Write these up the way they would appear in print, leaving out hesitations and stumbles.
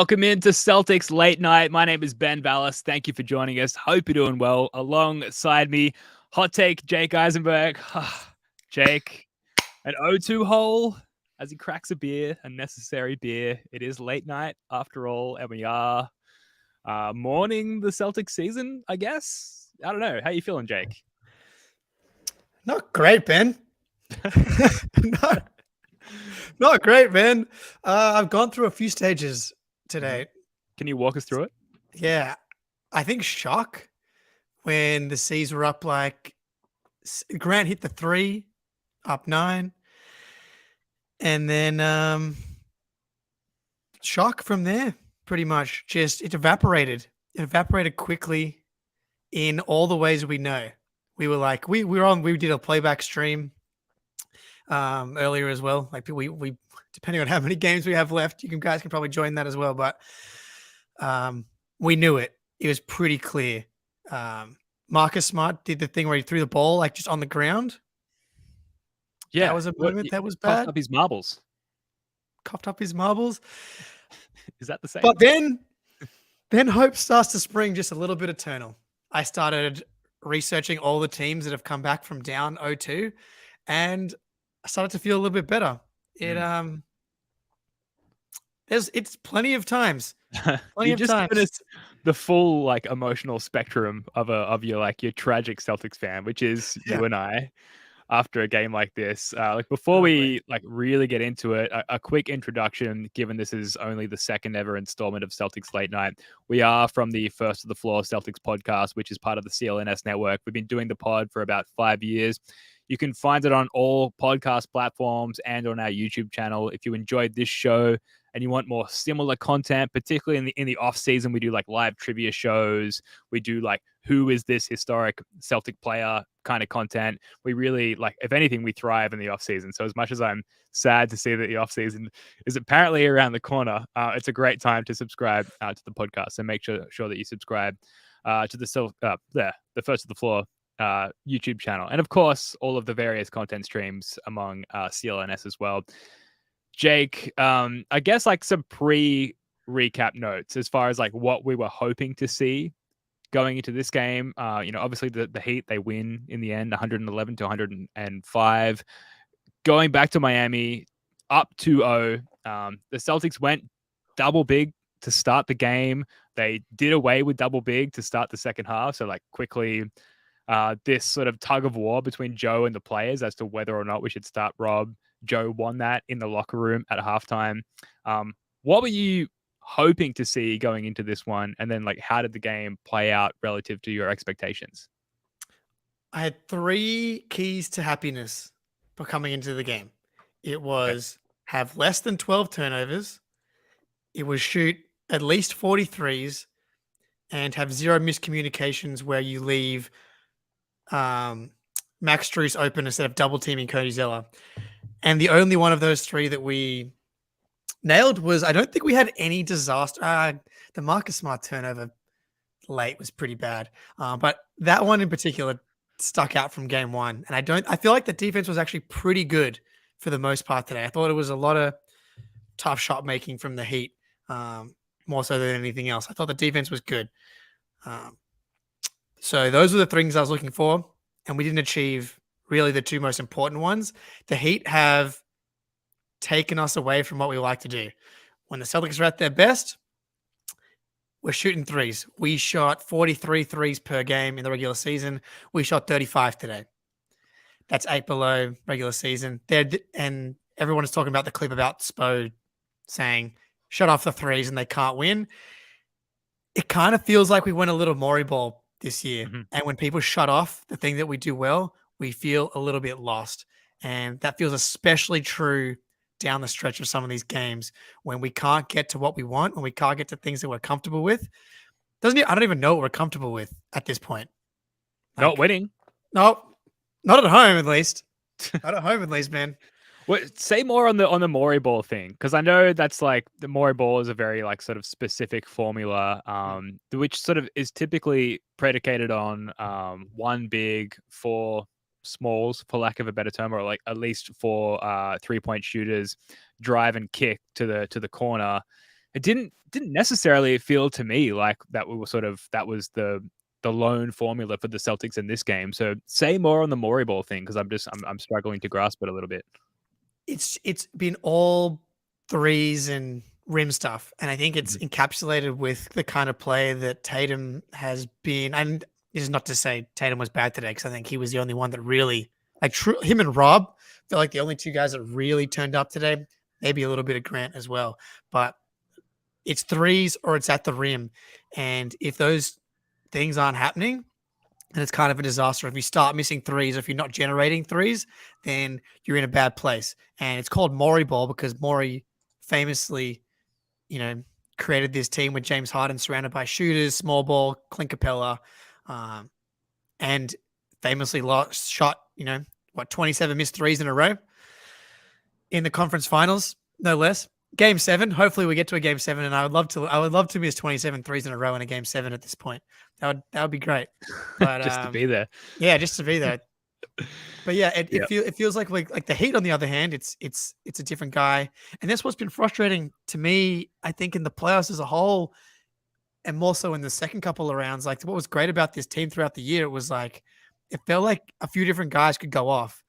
Welcome into Celtics Late Night. My name is Ben Vallis. Thank you for joining us. Hope you're doing well. Alongside me, hot take Jake Eisenberg. Jake, an O2 hole as he cracks a beer, a necessary beer. It is late night after all, and we are mourning the Celtics season, I guess. I don't know. How you feeling, Jake? Not great, Ben. not great, man. I've gone through a few stages today. Can you walk us through it? Yeah. I think shock when the C's were up like Grant hit the 3, up 9. And then shock from there, pretty much. Just it evaporated. It evaporated quickly in all the ways we know. We were like, we did a playback stream earlier as well. Like we depending on how many games we have left, guys can probably join that as well. But we knew it. It was pretty clear. Marcus Smart did the thing where he threw the ball like just on the ground. Yeah, that was a moment that was bad. Coughed up his marbles. Coughed up his marbles. Is that the same? But then hope starts to spring just a little bit eternal. I started researching all the teams that have come back from down 0-2, and I started to feel a little bit better. It's plenty of times. You've just given us the full like emotional spectrum of your tragic Celtics fan, which is you and I. After a game like this, before we really get into it, a quick introduction, given this is only the second ever installment of Celtics Late Night. We are from the First to the Floor Celtics podcast, which is part of the CLNS network. We've been doing the pod for about 5 years. You can find it on all podcast platforms and on our YouTube channel. If you enjoyed this show and you want more similar content, particularly in the off season, we do like live trivia shows. We do like who is this historic Celtic player kind of content. We really if anything, we thrive in the off season. So as much as I'm sad to see that the off season is apparently around the corner, it's a great time to subscribe to the podcast. So make sure that you subscribe to the First to the Floor YouTube channel, and of course all of the various content streams among CLNS as well. Jake, I guess some pre-recap notes as far as what we were hoping to see going into this game. Obviously the Heat, they win in the end, 111 to 105. Going back to Miami, up 2-0. The Celtics went double big to start the game. They did away with double big to start the second half. So quickly, this sort of tug of war between Joe and the players as to whether or not we should start Rob. Joe won that in the locker room at halftime. What were you hoping to see going into this one? And then how did the game play out relative to your expectations? I had 3 keys to happiness for coming into the game. It was have less than 12 turnovers. It was shoot at least 43s and have 0 miscommunications where you leave Max Strus open instead of double teaming Cody Zeller. And the only one of those 3 that we nailed was, I don't think we had any disaster. The Marcus Smart turnover late was pretty bad. But that one in particular stuck out from game 1. And I feel like the defense was actually pretty good for the most part today. I thought it was a lot of tough shot making from the Heat, more so than anything else. I thought the defense was good. So those were the things I was looking for, and we didn't achieve really the 2 most important ones. The Heat have taken us away from what we like to do. When the Celtics are at their best, we're shooting threes. We shot 43 threes per game in the regular season. We shot 35 today. That's 8 below regular season. And everyone is talking about the clip about Spo saying, shut off the threes and they can't win. It kind of feels like we went a little Maury ball this year. Mm-hmm. And when people shut off the thing that we do well, we feel a little bit lost. And that feels especially true down the stretch of some of these games when we can't get to what we want, when we can't get to things that we're comfortable with. I don't even know what we're comfortable with at this point. Not winning. No, not at home at least. Not at home at least, man. Well, say more on the Maury ball thing, because I know that's the Maury ball is a very sort of specific formula, which sort of is typically predicated on 1 big, 4 smalls, for lack of a better term, or at least 4 3-point shooters drive and kick to the corner. it didn't necessarily feel to me like that was the lone formula for the Celtics in this game. So say more on the Morey ball thing, because I'm struggling to grasp it a little bit. It's been all threes and rim stuff, and I think it's encapsulated with the kind of play that Tatum has been. And this is not to say Tatum was bad today, because I think he was the only one that really, like, him and Rob feel like the only two guys that really turned up today. Maybe a little bit of Grant as well, but it's threes or it's at the rim, and if those things aren't happening, then it's kind of a disaster. If you start missing threes, or if you're not generating threes, then you're in a bad place. And it's called Morey ball because Morey famously, created this team with James Harden surrounded by shooters, small ball, Clint Capella, and famously shot, 27 missed threes in a row in the conference finals, no less. Game 7. Hopefully we get to a game 7, and I would love to miss 27 threes in a row in a game 7 at this point. That would be great. But just to be there. Yeah, just to be there. But yeah, it feels like the Heat, on the other hand, it's a different guy. And that's what's been frustrating to me, I think, in the playoffs as a whole, and more so in the second couple of rounds. Like, what was great about this team throughout the year, it was like it felt like a few different guys could go off.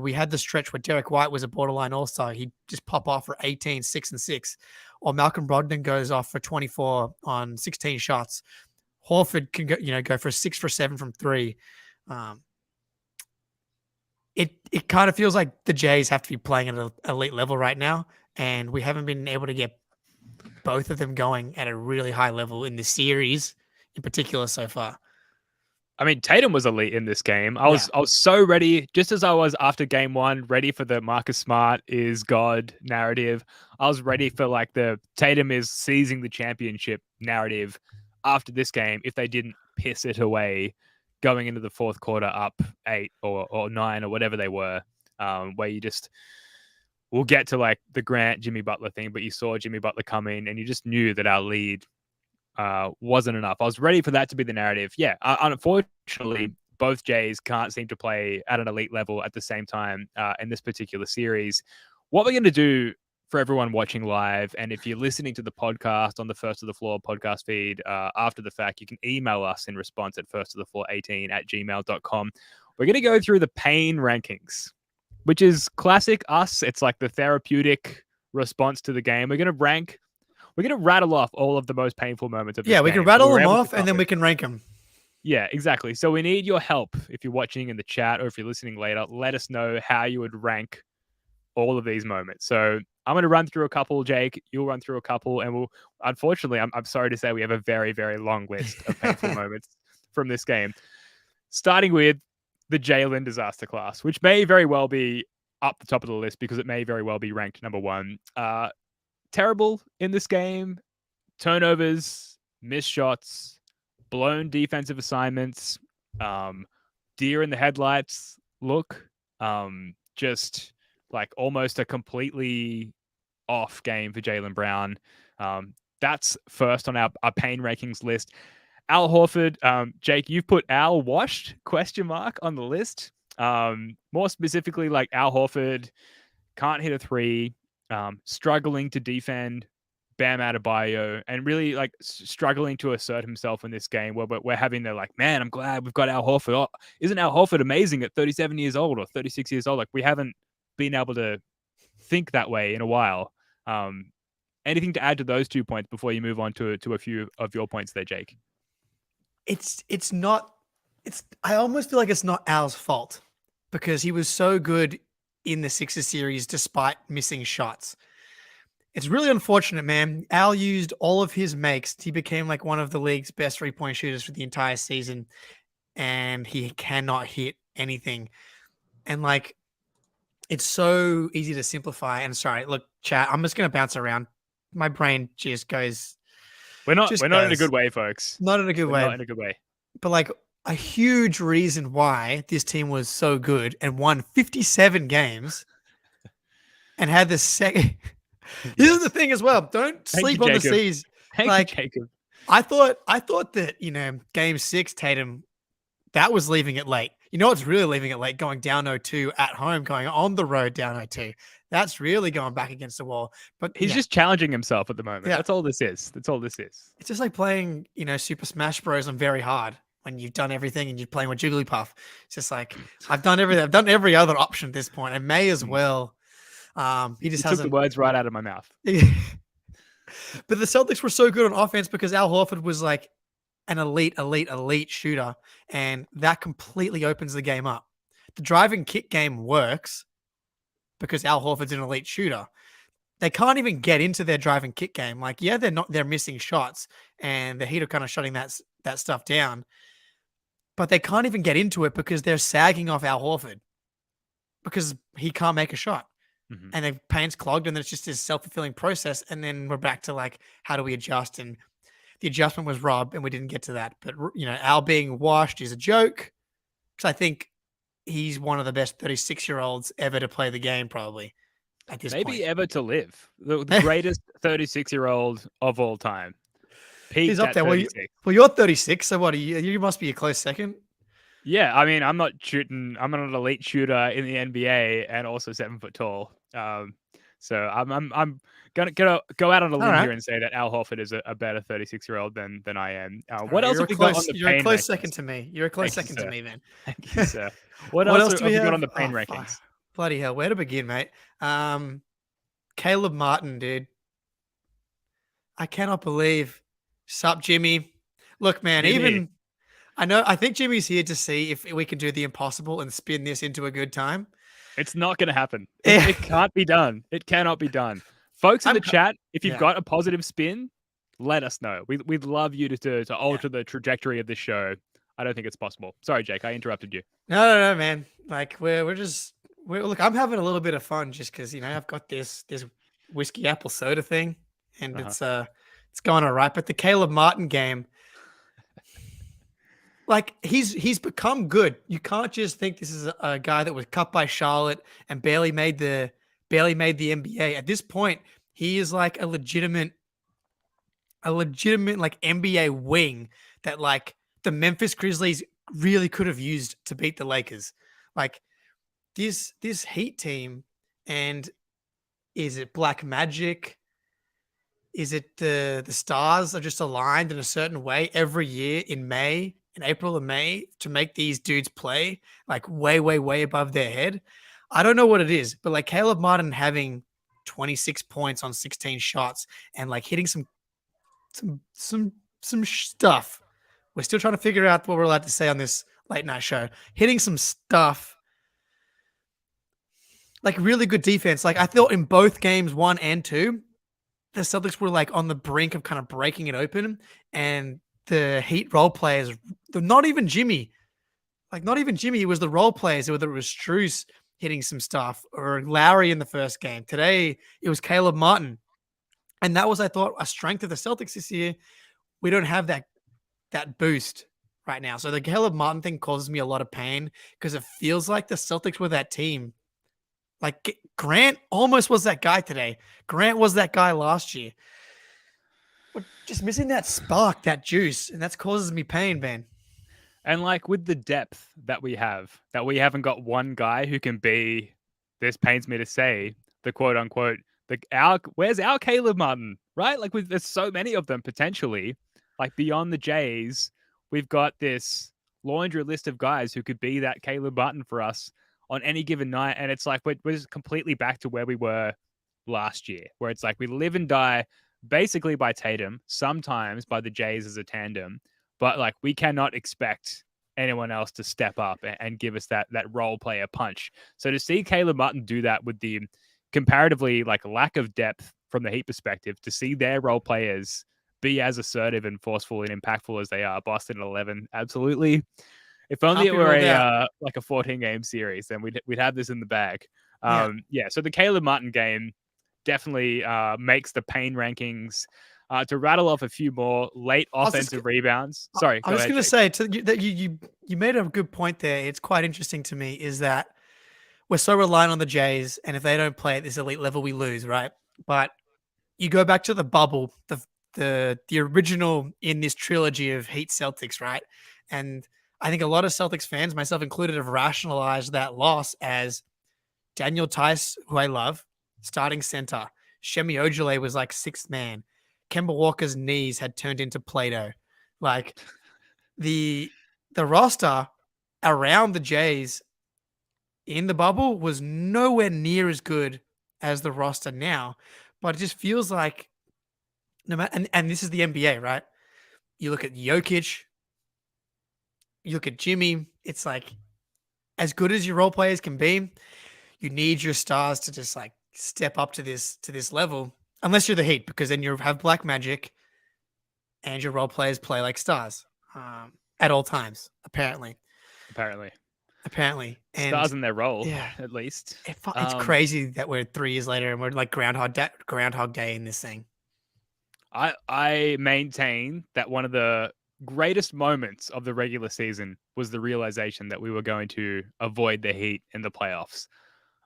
We had the stretch where Derek White was a borderline all-star. He'd just pop off for 18, 6 and 6. Or Malcolm Brogdon goes off for 24 on 16 shots. Horford can go for 6 for 7 from 3. It kind of feels like the Jays have to be playing at an elite level right now, and we haven't been able to get both of them going at a really high level in the series in particular so far. I mean, Tatum was elite in this game. I was so ready, just as I was after game 1, ready for the Marcus Smart is God narrative. I was ready for like the Tatum is seizing the championship narrative after this game if they didn't piss it away going into the fourth quarter up 8 or 9 or whatever they were, where we'll get to like the Grant Jimmy Butler thing, but you saw Jimmy Butler come in and you just knew that our lead wasn't enough. I was ready for that to be the narrative. Yeah, unfortunately, both Jays can't seem to play at an elite level at the same time in this particular series. What we're going to do for everyone watching live, and if you're listening to the podcast on the First to the Floor podcast feed after the fact, you can email us in response at firsttothefloor18@gmail.com. We're going to go through the pain rankings, which is classic us. It's like the therapeutic response to the game. We're going to rattle off all of the most painful moments of this game. Yeah, we can rattle them off, and then we can rank them. Yeah, exactly. So we need your help. If you're watching in the chat or if you're listening later, let us know how you would rank all of these moments. So I'm going to run through a couple, Jake. You'll run through a couple, and unfortunately, I'm sorry to say we have a very, very long list of painful moments from this game. Starting with the Jalen disaster class, which may very well be up the top of the list because it may very well be ranked number 1. Terrible in this game. Turnovers, missed shots, blown defensive assignments, deer in the headlights look, just like almost a completely off game for Jalen Brown. That's first on our pain rankings list. Al Horford, Jake, you've put Al washed ? On the list. More specifically, like Al Horford can't hit a 3, struggling to defend Bam Adebayo, and really like struggling to assert himself in this game where we're having the like, man, I'm glad we've got Al Horford. Oh, isn't Al Horford amazing at 37 years old or 36 years old? Like, we haven't been able to think that way in a while. Anything to add to those 2 points before you move on to a few of your points there, Jake? I almost feel like it's not Al's fault because he was so good in the Sixers series despite missing shots. It's really unfortunate, man. Al used all of his makes. He became like one of the league's best 3-point shooters for the entire season, and he cannot hit anything. And like, it's so easy to simplify. And sorry, look, chat, I'm just going to bounce around. My brain just goes. We're not in a good way, folks. Not in a good way. Not in a good way. But like, a huge reason why this team was so good and won 57 games and had the second. This is the thing as well. Don't sleep on the seas. Thank you, Jacob. I thought that, game 6, Tatum, that was leaving it late. You know what's really leaving it late? Going down 0-2 at home, going on the road down 0-2. That's really going back against the wall. But He's just challenging himself at the moment. yeah, That's all this is. That's all this is. it's just like playing, Super Smash Bros. On very hard when you've done everything and you're playing with Jigglypuff. It's just like I've done everything. I've done every other option at this point, and May as well. He just You took the hasn't. words right out of my mouth. But the Celtics were so good on offense because Al Horford was like an elite shooter, and that completely opens the game up. The drive and kick game works because Al Horford's an elite shooter. They can't even get into their drive and kick game. Like, yeah, they're missing shots, and the Heat are kind of shutting that stuff down. But they can't even get into it because they're sagging off Al Horford because he can't make a shot. Mm-hmm. And the paint's clogged, and then it's just this self-fulfilling process. And then we're back to like, how do we adjust? And the adjustment was Rob, and we didn't get to that. But Al being washed is a joke because I think he's one of the best 36-year-olds ever to play the game, probably at this point. Maybe ever to live. The greatest 36-year-old of all time. He's up there. Well, you're 36, so what? You must be a close second. Yeah, I mean, I'm not an elite shooter in the NBA, and also 7 foot tall. So I'm gonna go out on a limb here and say that Al Horford is a better 36-year-old than I am. What else have we got on the pain rankings? You're a close second to me. You're a close second to me, then. Thank you, sir. What else have we got on the pain rankings? Bloody hell, where to begin, mate? Caleb Martin, dude. I cannot believe. Sup, Jimmy? Look, man, Jimmy. I think Jimmy's here to see if we can do the impossible and spin this into a good time. It's not going to happen. It can't be done. It cannot be done. Folks in the chat, if you've got a positive spin, let us know. We'd love you to alter the trajectory of this show. I don't think it's possible. Sorry, Jake, I interrupted you. No, man. Like we're look. I'm having a little bit of fun just because I've got this whiskey apple soda thing, and it's going all right. But the Caleb Martin game. Like he's become good. You can't just think this is a guy that was cut by Charlotte and barely made the NBA. At this point, he is like a legitimate like NBA wing that like the Memphis Grizzlies really could have used to beat the Lakers. Like this Heat team, and is it black magic? Is it the stars are just aligned in a certain way every year in April and May to make these dudes play like way, way, way above their head? I don't know what it is, but like Caleb Martin having 26 points on 16 shots and like hitting some stuff. We're still trying to figure out what we're allowed to say on this late night show. Hitting some stuff. Like really good defense. Like I thought in both games 1 and 2, the Celtics were like on the brink of kind of breaking it open, and the Heat role players, not even Jimmy, it was the role players, whether it was Strus hitting some stuff or Lowry in the first game. Today, it was Caleb Martin. And that was, I thought, a strength of the Celtics this year. We don't have that boost right now. So the Caleb Martin thing causes me a lot of pain because it feels like the Celtics were that team. Like Grant almost was that guy today. Grant was that guy last year. We're just missing that spark, that juice, and that causes me pain, man. And like with the depth that we haven't got one guy who can be, this pains me to say, the quote unquote, where's our Caleb Martin, right? Like there's so many of them potentially, like beyond the Jays, we've got this laundry list of guys who could be that Caleb Martin for us on any given night. And it's like, we're just completely back to where we were last year, where it's like we live and die basically by Tatum, sometimes by the Jays as a tandem, but like we cannot expect anyone else to step up and give us that role player punch. So to see Caleb Martin do that with the comparatively like lack of depth from the Heat perspective, to see their role players be as assertive and forceful and impactful as they are, Boston 11, absolutely. If only it were a 14-game series, then we'd have this in the bag. So the Caleb Martin game definitely makes the pain rankings. To rattle off a few more late offensive rebounds. Sorry, I was going to say that you made a good point there. It's quite interesting to me is that we're so reliant on the Jays, and if they don't play at this elite level, we lose, right? But you go back to the bubble, the original in this trilogy of Heat Celtics, right? And I think a lot of Celtics fans, myself included, have rationalized that loss as Daniel Tice, who I love, starting center. Shemi Ojale was like sixth man. Kemba Walker's knees had turned into Play-Doh. Like the roster around the Jays in the bubble was nowhere near as good as the roster now. But it just feels like no matter, and this is the NBA, right? You look at Jokic, you look at Jimmy, it's like as good as your role players can be, you need your stars to just like step up to this level. Unless you're the Heat, because then you have black magic and your role players play like stars at all times, apparently. And Stars in their role, yeah, at least. it's crazy that we're 3 years later and we're like Groundhog Day in this thing. I maintain that one of the greatest moments of the regular season was the realization that we were going to avoid the Heat in the playoffs.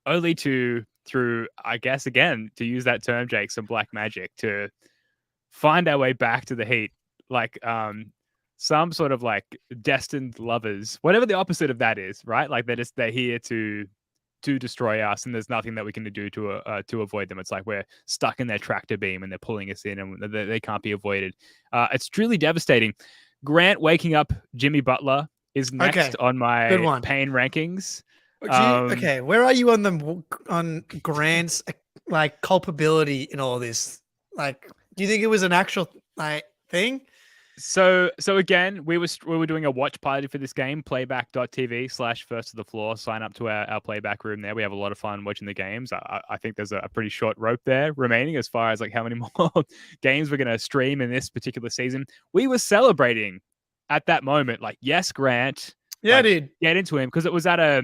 Only through, I guess, again, to use that term, Jake, some black magic to find our way back to the Heat. Like some sort of like destined lovers, whatever the opposite of that is, right? Like they're here to destroy us, and there's nothing that we can do to avoid them. It's like we're stuck in their tractor beam and they're pulling us in, and they can't be avoided. It's truly devastating. Grant waking up Jimmy Butler is next on my pain rankings. Okay, where are you on Grant's like culpability in all this? Like, do you think it was an actual like thing? So again, we were doing a watch party for this game, playback.tv/first to the floor. Sign up to our playback room there. We have a lot of fun watching the games. I think there's a pretty short rope there remaining as far as like how many more games we're going to stream in this particular season. We were celebrating at that moment, like, yes, Grant. Yeah, dude. Get into him, because it was at a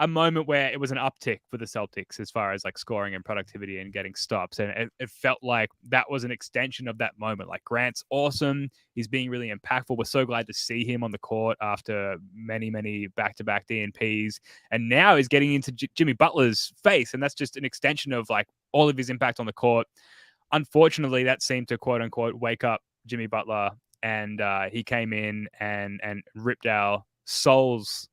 moment where it was an uptick for the Celtics as far as like scoring and productivity and getting stops. And it felt like that was an extension of that moment. Like, Grant's awesome. He's being really impactful. We're so glad to see him on the court after many, many back-to-back DNPs. And now he's getting into Jimmy Butler's face. And that's just an extension of like all of his impact on the court. Unfortunately, that seemed to quote unquote wake up Jimmy Butler. And he came in and ripped our souls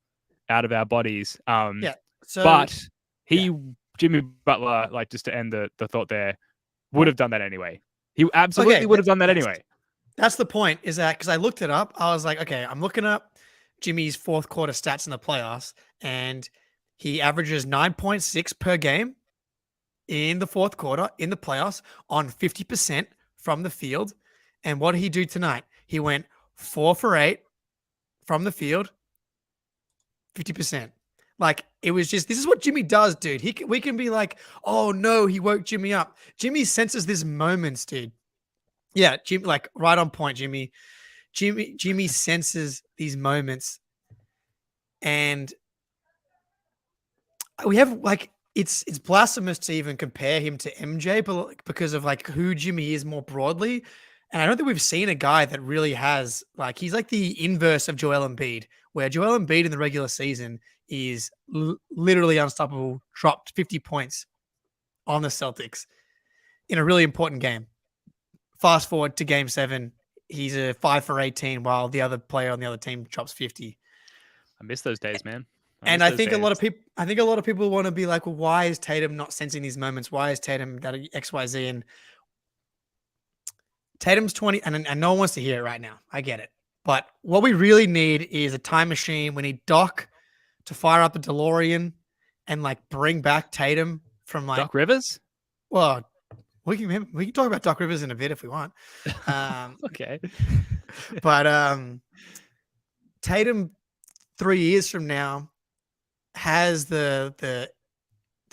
out of our bodies. But Jimmy Butler, like, just to end the thought there, would have done that anyway. He absolutely would have done that anyway. That's the point, is that because I looked it up, I was like, okay, I'm looking up Jimmy's fourth quarter stats in the playoffs, and he averages 9.6 per game in the fourth quarter in the playoffs on 50% from the field. And what did he do tonight? He went 4 for 8 from the field, 50%. Like, it was just, this is what Jimmy does, dude. We can be like, oh no, he woke Jimmy up. Jimmy senses these moments, dude. Yeah, Jimmy, like, right on point, Jimmy. Jimmy senses these moments, and we have like, it's blasphemous to even compare him to MJ, but because of like who Jimmy is more broadly. And I don't think we've seen a guy that really has, like, he's like the inverse of Joel Embiid, where Joel Embiid in the regular season is literally unstoppable, dropped 50 points on the Celtics in a really important game. Fast forward to game 7, he's a 5 for 18 while the other player on the other team drops 50. I miss those days, man. I think a lot of people want to be like, well, why is Tatum not sensing these moments? Why is Tatum that XYZ? And Tatum's 20, and no one wants to hear it right now. I get it. But what we really need is a time machine. We need Doc to fire up a DeLorean and like bring back Tatum from like Doc Rivers. Well, we can talk about Doc Rivers in a bit if we want. Okay. But Tatum 3 years from now has the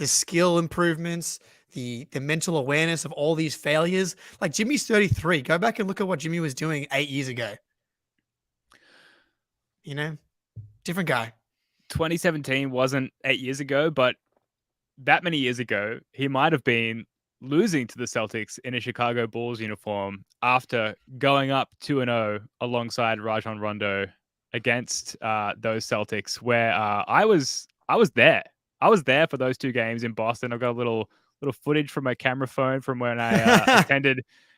skill improvements, the mental awareness of all these failures. Like, Jimmy's 33. Go back and look at what Jimmy was doing 8 years ago. You know, different guy. 2017 wasn't 8 years ago, but that many years ago, he might have been losing to the Celtics in a Chicago Bulls uniform after going up 2-0 alongside Rajon Rondo against those Celtics, where I was there. I was there for those 2 games in Boston. I've got a little footage from my camera phone from when I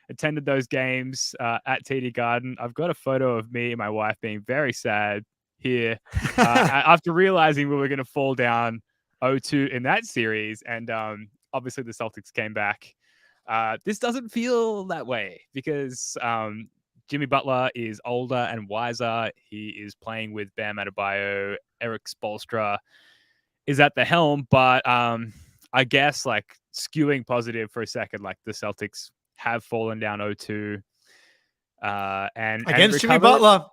attended those games at TD Garden. I've got a photo of me and my wife being very sad here after realizing we were going to fall down 0-2 in that series. And obviously the Celtics came back. This doesn't feel that way because Jimmy Butler is older and wiser. He is playing with Bam Adebayo. Eric Spoelstra is at the helm. But I guess like skewing positive for a second, like the Celtics have fallen down 0-2. And against Jimmy Butler.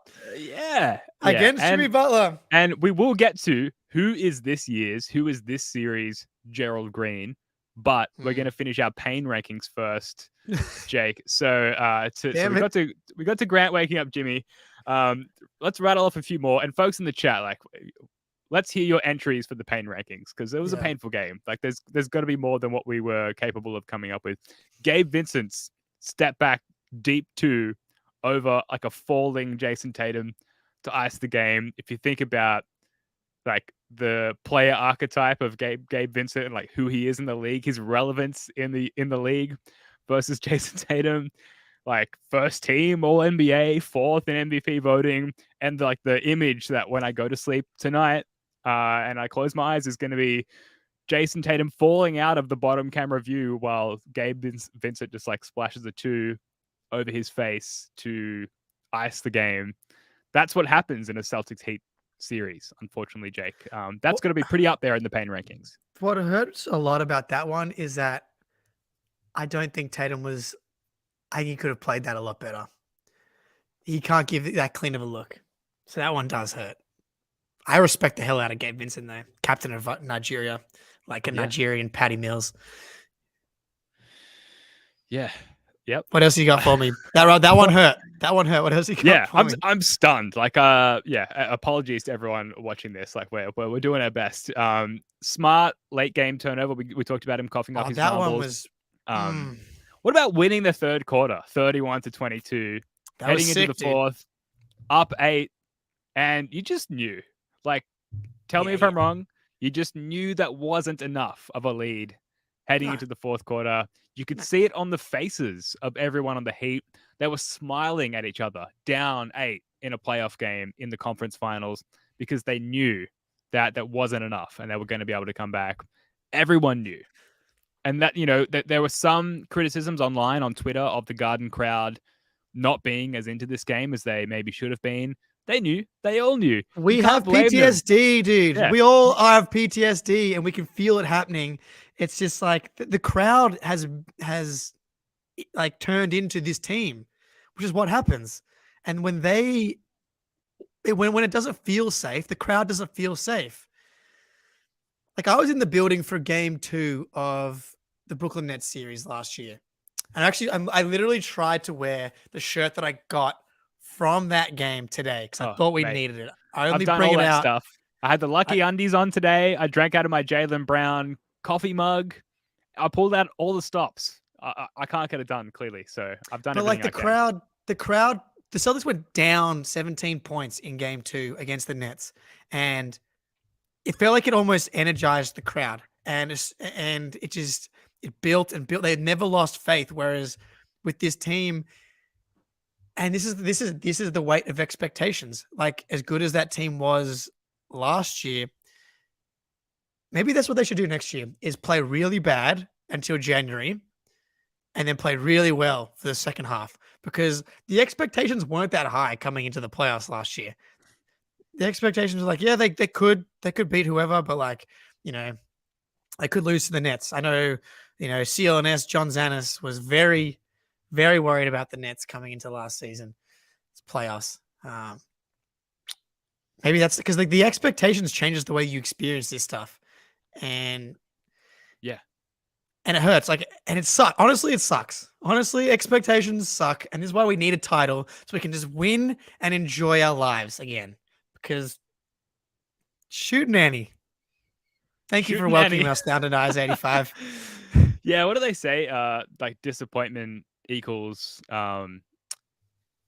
Against Jimmy Butler. And we will get to who is this series Gerald Green, but we're going to finish our pain rankings first, Jake. So we got to Grant waking up Jimmy. Let's rattle off a few more, and folks in the chat, like, let's hear your entries for the pain rankings because it was a painful game. Like there's got to be more than what we were capable of coming up with. Gabe Vincent's step back deep 2 over like a falling Jason Tatum to ice the game. If you think about like the player archetype of Gabe Vincent and like who he is in the league, his relevance in the league versus Jason Tatum, like first team All NBA, 4th in MVP voting, and like the image that when I go to sleep tonight and I close my eyes is going to be Jason Tatum falling out of the bottom camera view while Gabe Vincent just like splashes a 2 over his face to ice the game. That's what happens in a Celtics Heat series, unfortunately, Jake. That's going to be pretty up there in the pain rankings. What hurts a lot about that one is that I don't think Tatum was... I think he could have played that a lot better. He can't give that clean of a look. So that one does hurt. I respect the hell out of Gabe Vincent, though. Captain of Nigeria, like a Nigerian Patty Mills. Yeah. Yep. What else you got for me? That one hurt. That one hurt. What else you got for me? I'm stunned. Like, apologies to everyone watching this. Like, we're doing our best. Smart late game turnover. We talked about him coughing up his that marbles. one was. What about winning the third quarter, 31-22, heading into the fourth, up 8, and you just knew. Like, tell me if I'm wrong. You just knew that wasn't enough of a lead heading into the fourth quarter. You could see it on the faces of everyone on the Heat. They were smiling at each other, down 8 in a playoff game in the conference finals, because they knew that wasn't enough and they were going to be able to come back. Everyone knew. And that, that there were some criticisms online on Twitter of the Garden crowd not being as into this game as they maybe should have been. They knew. They all knew. We have PTSD, dude. Yeah. We all have PTSD and we can feel it happening. It's just like the crowd has like turned into this team, which is what happens. And when when it doesn't feel safe, the crowd doesn't feel safe. Like I was in the building for game 2 of the Brooklyn Nets series last year. And actually, I literally tried to wear the shirt that I got from that game today because I thought we needed it. I've done all that stuff. I had the lucky undies on today. I drank out of my Jalen Brown coffee mug. I pulled out all the stops. I can't get it done, clearly. So I've done it. But like the crowd, the Celtics went down 17 points in game 2 against the Nets. And it felt like it almost energized the crowd. And it built and built. They had never lost faith. Whereas with this team, and this is the weight of expectations. Like as good as that team was last year, maybe that's what they should do next year: is play really bad until January, and then play really well for the second half. Because the expectations weren't that high coming into the playoffs last year. The expectations were like, yeah, they could beat whoever, but like, they could lose to the Nets. I know, CLNS, John Zanis was very, very worried about the Nets coming into last season. It's playoffs. Maybe that's because like the expectations changes the way you experience this stuff. And yeah. And it hurts. Like, and it sucks. Honestly, it sucks. Honestly, expectations suck. And this is why we need a title so we can just win and enjoy our lives again. Because shoot, Nanny. Thank you for welcoming us down to Nice 85. Yeah, what do they say? Like disappointment equals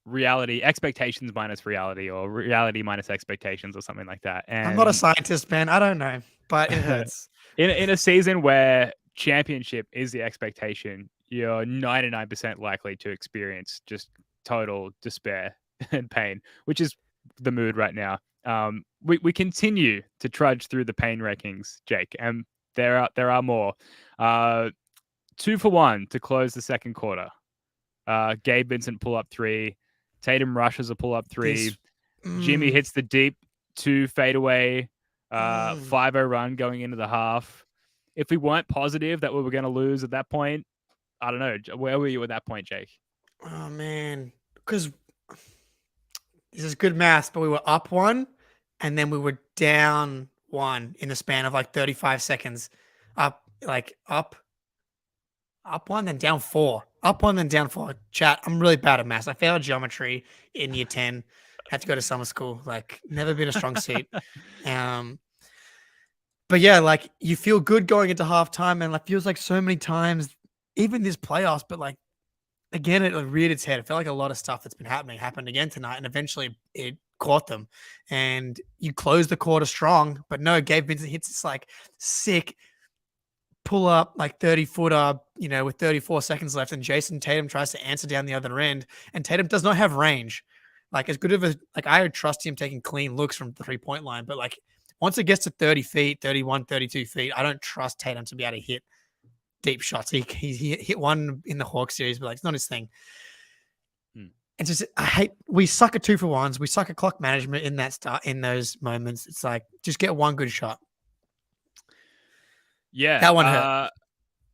reality, expectations minus reality, or reality minus expectations, or something like that. And I'm not a scientist, man. I don't know, but it hurts. in a season where championship is the expectation, you're 99% likely to experience just total despair and pain, which is the mood right now. We continue to trudge through the pain rankings, Jake, and there are more. 2-for-1 to close the second quarter. Gabe Vincent pull up 3. Tatum rushes a pull up 3. Jimmy hits the deep 2 fadeaway. 5-0 run going into the half. If we weren't positive that we were going to lose at that point, I don't know. Where were you at that point, Jake? Oh man, because this is good math, but we were up 1, and then we were down 1 in the span of like 35 seconds. Up 1, then down 4. Up 1, then down 4. Chat, I'm really bad at math. I failed geometry in year 10. Had to go to summer school. Like, never been a strong suit. But yeah, like, you feel good going into halftime, and like feels like so many times, even this playoffs, but like, again, it reared its head. It felt like a lot of stuff that's been happened again tonight, and eventually it caught them. And you close the quarter strong, but no, Gabe Vincent hits this like sick pull up, like 30-footer, with 34 seconds left, and Jason Tatum tries to answer down the other end, and Tatum does not have range. Like, as good of I would trust him taking clean looks from the 3-point line, but like once it gets to 30 feet, 31, 32 feet, I don't trust Tatum to be able to hit deep shots. He hit one in the Hawks series, but like, it's not his thing. And just, we suck at 2-for-1s. We suck at clock management in those moments. It's like, just get one good shot. Yeah. That one hurt.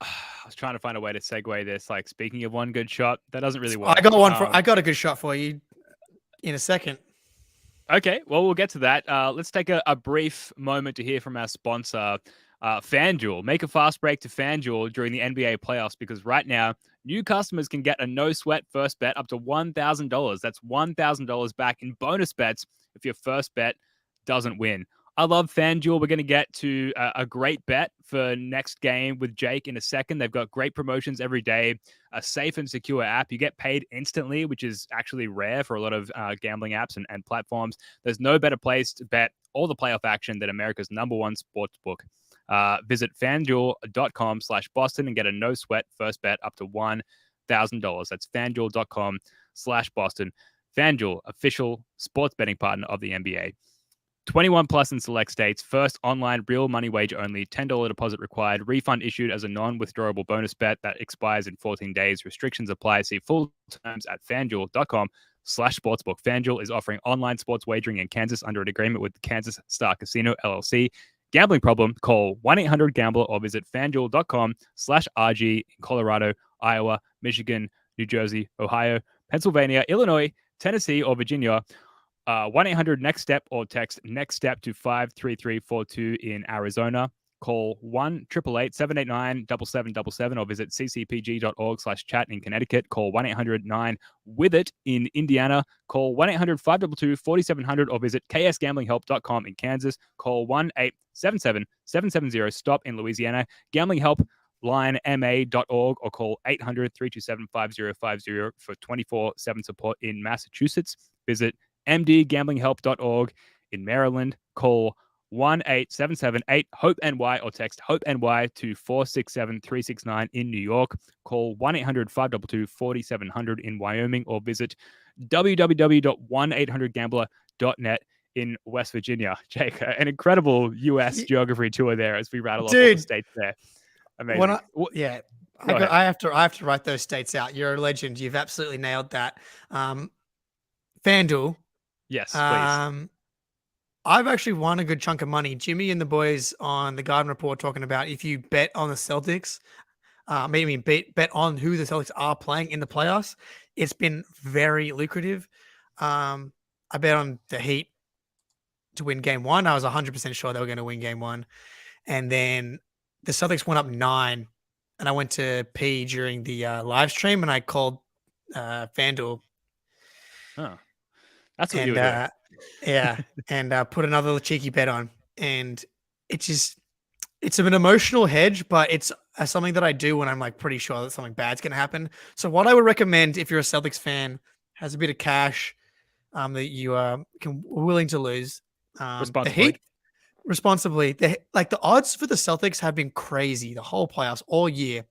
I was trying to find a way to segue this. Like, speaking of one good shot, that doesn't really work. I got a good shot for you in a second. Okay, well, we'll get to that. Let's take a brief moment to hear from our sponsor, FanDuel. Make a fast break to FanDuel during the NBA playoffs, because right now, new customers can get a no-sweat first bet up to $1,000. That's $1,000 back in bonus bets if your first bet doesn't win. I love FanDuel. We're going to get to a great bet for next game with Jake in a second. They've got great promotions every day, a safe and secure app. You get paid instantly, which is actually rare for a lot of gambling apps and platforms. There's no better place to bet all the playoff action than America's #1 sports book. Visit FanDuel.com/Boston and get a no-sweat first bet up to $1,000. That's FanDuel.com/Boston. FanDuel, official sports betting partner of the NBA. 21 plus in select states. First online real money wager only. $10 deposit required. Refund issued as a non-withdrawable bonus bet that expires in 14 days. Restrictions apply. See full terms at FanDuel.com/sportsbook. FanDuel is offering online sports wagering in Kansas under an agreement with Kansas Star Casino LLC. Gambling problem? Call 1-800-GAMBLER or visit FanDuel.com/RG in Colorado, Iowa, Michigan, New Jersey, Ohio, Pennsylvania, Illinois, Tennessee, or Virginia. 1-800-NEXT-STEP or text NEXT STEP to 53342 in Arizona. Call 1-888-789-7777 or visit ccpg.org/chat in Connecticut. Call 1-800-9-WITH-IT in Indiana. Call 1-800-522-4700 or visit ksgamblinghelp.com in Kansas. Call 1-877-770-STOP in Louisiana. Gambling Help line ma.org or call 800-327-5050 for 24/7 support in Massachusetts. Visit mdgamblinghelp.org in Maryland. Call 1-877-8-HOPE-NY or text HOPE-NY to 467-369 in New York. Call 1-800-522-4700 in Wyoming or visit www.1800gambler.net in West Virginia. Jake, an incredible U.S. geography tour there as we rattle off all the states there. Amazing. I have to write those states out. You're a legend. You've absolutely nailed that. FanDuel. Yes, please. I've actually won a good chunk of money. Jimmy and the boys on the Garden Report talking about if you bet on the Celtics, bet on who the Celtics are playing in the playoffs, it's been very lucrative. I bet on the Heat to win game 1. I was 100% sure they were going to win game 1. And then the Celtics went up 9, and I went to pee during the live stream, and I called FanDuel. Oh, that's what you were doing. Yeah, and put another cheeky bet on. And it's an emotional hedge, but it's something that I do when I'm like pretty sure that something bad's going to happen. So what I would recommend if you're a Celtics fan, has a bit of cash that you are willing to lose. Responsibly. The odds for the Celtics have been crazy the whole playoffs all year.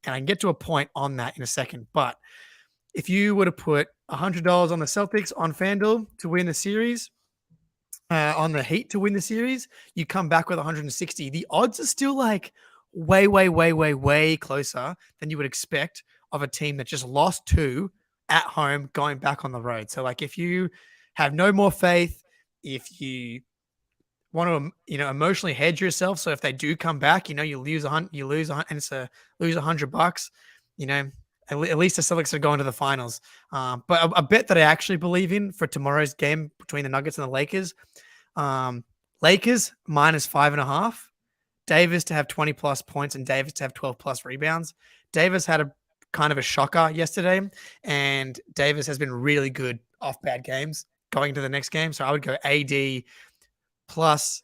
And I can get to a point on that in a second. But if you were to put $100 on the Celtics on FanDuel to win the series, on the Heat to win the series, you come back with 160. The odds are still like way, way, way, way, way closer than you would expect of a team that just lost 2 at home going back on the road. So like if you have no more faith, if you want to emotionally hedge yourself, so if they do come back, you lose and it's a lose $100. At least the Celtics are going to the finals. But a bet that I actually believe in for tomorrow's game between the Nuggets and the Lakers, Lakers -5.5. Davis to have 20 plus points and Davis to have 12 plus rebounds. Davis had a kind of a shocker yesterday, and Davis has been really good off bad games going into the next game. So I would go AD plus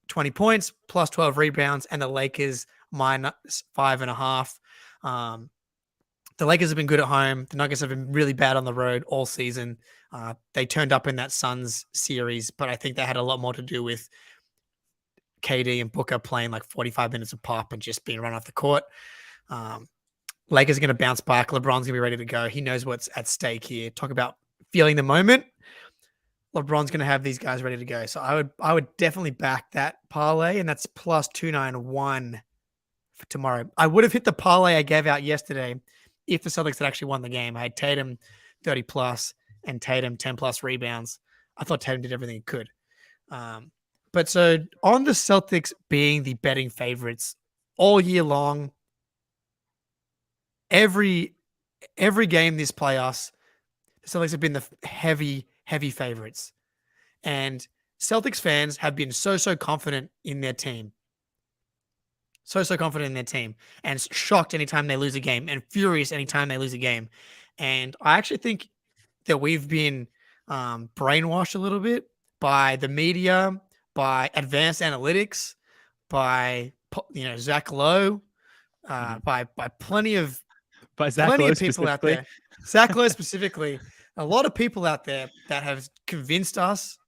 20 points, plus 12 rebounds, and the Lakers -5.5. The Lakers have been good at home. The Nuggets have been really bad on the road all season. They turned up in that Suns series, but I think that had a lot more to do with KD and Booker playing like 45 minutes of pop and just being run off the court. Lakers are going to bounce back. LeBron's going to be ready to go. He knows what's at stake here. Talk about feeling the moment. LeBron's going to have these guys ready to go. So I would definitely back that parlay, and that's plus 291 for tomorrow. I would have hit the parlay I gave out yesterday if the Celtics had actually won the game. I had Tatum 30 plus and Tatum 10 plus rebounds. I thought Tatum did everything he could. But so on the Celtics being the betting favorites all year long, every game this playoffs, the Celtics have been the heavy favorites. And Celtics fans have been so confident in their team. So confident in their team, and shocked anytime they lose a game and furious anytime they lose a game. And I actually think that we've been brainwashed a little bit by the media, by advanced analytics, by Zach Lowe, by plenty of people out there. Zach Lowe specifically, a lot of people out there that have convinced us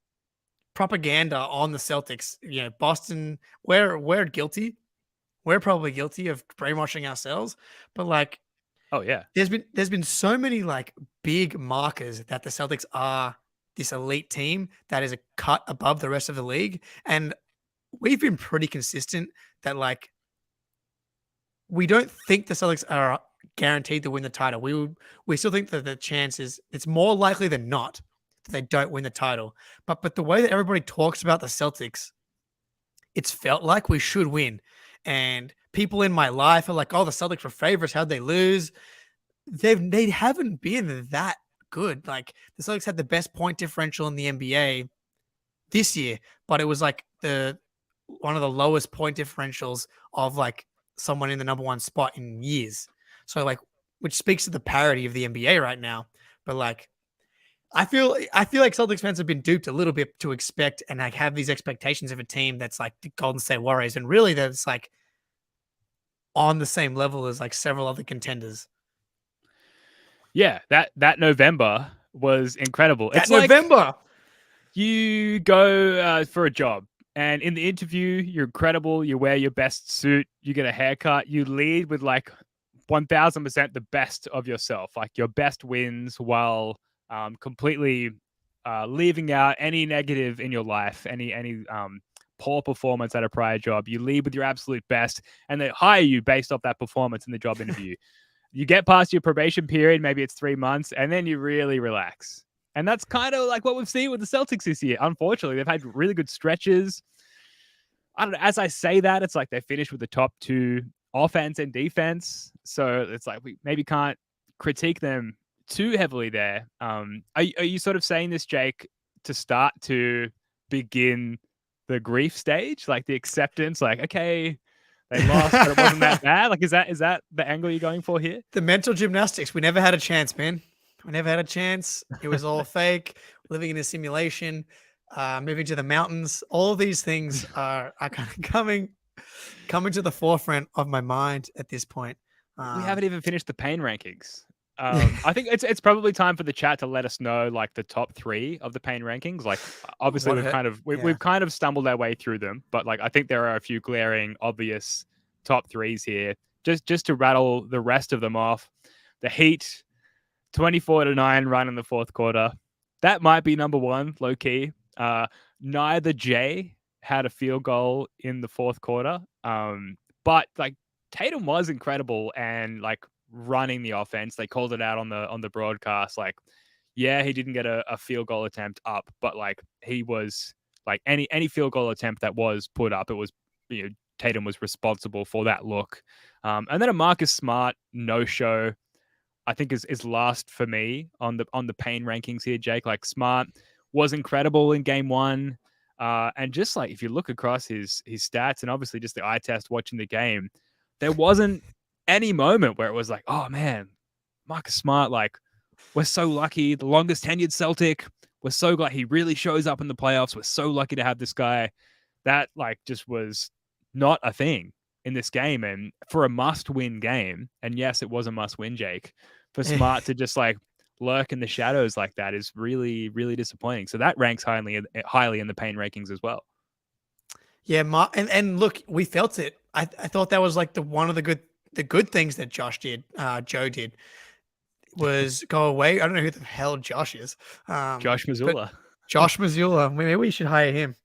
propaganda on the Celtics. Boston, we're guilty. We're probably guilty of brainwashing ourselves, but like, oh yeah, there's been so many like big markers that the Celtics are this elite team that is a cut above the rest of the league, and we've been pretty consistent that like we don't think the Celtics are guaranteed to win the title. We still think that the chances it's more likely than not that they don't win the title. But the way that everybody talks about the Celtics, it's felt like we should win. And people in my life are like, "Oh, the Celtics were favorites. How'd they lose?" They haven't been that good. Like the Celtics had the best point differential in the NBA this year, but it was like one of the lowest point differentials of like someone in the number one spot in years. So like, which speaks to the parity of the NBA right now. But like, I feel like Celtics fans have been duped a little bit to expect and like have these expectations of a team that's like the Golden State Warriors, and really that's like on the same level as like several other contenders. Yeah, that November was incredible. It's November. Like you go for a job, and in the interview, you're incredible. You wear your best suit. You get a haircut. You lead with like 1,000% the best of yourself, like your best wins, while completely leaving out any negative in your life, any poor performance at a prior job. You lead with your absolute best, and they hire you based off that performance in the job interview. You get past your probation period, maybe it's 3 months, and then you really relax. And that's kind of like what we've seen with the Celtics this year. Unfortunately, they've had really good stretches. I don't know. As I say that, it's like they finished with the top 2 offense and defense. So it's like we maybe can't critique them too heavily there. Are you sort of saying this, Jake, to start to begin the grief stage, like the acceptance, like, okay, they lost, but it wasn't that bad? Like, is that the angle you're going for here? The mental gymnastics. We never had a chance, man. We never had a chance. It was all fake. Living in a simulation, moving to the mountains. All of these things are kind of coming to the forefront of my mind at this point. We haven't even finished the pain rankings. I think it's probably time for the chat to let us know like the top 3 of the pain rankings. Like obviously we've kind of stumbled our way through them, but like I think there are a few glaring, obvious top 3s here. Just to rattle the rest of them off: the Heat 24-9 run in the fourth quarter. That might be number one, low key. Neither Jay had a field goal in the fourth quarter. But like Tatum was incredible and like running the offense. They called it out on the broadcast. Like, yeah, he didn't get a field goal attempt up, but like he was like any field goal attempt that was put up, it was, you know, Tatum was responsible for that look. And then a Marcus Smart no-show, I think is last for me on the pain rankings here, Jake. Like Smart was incredible in game one. And just like if you look across his stats and obviously just the eye test watching the game, there wasn't any moment where it was like, oh man, Marcus Smart, like we're so lucky, the longest tenured Celtic. We're so glad he really shows up in the playoffs. We're so lucky to have this guy. That like just was not a thing in this game. And for a must-win game, and yes, it was a must-win, Jake, for Smart to just like lurk in the shadows like that is really, really disappointing. So that ranks highly in the pain rankings as well. Yeah, and look, we felt it. I thought that was like one of the good things that Joe did was go away. I don't know who the hell Josh is. Josh Missoula. Josh Missoula. Maybe we should hire him.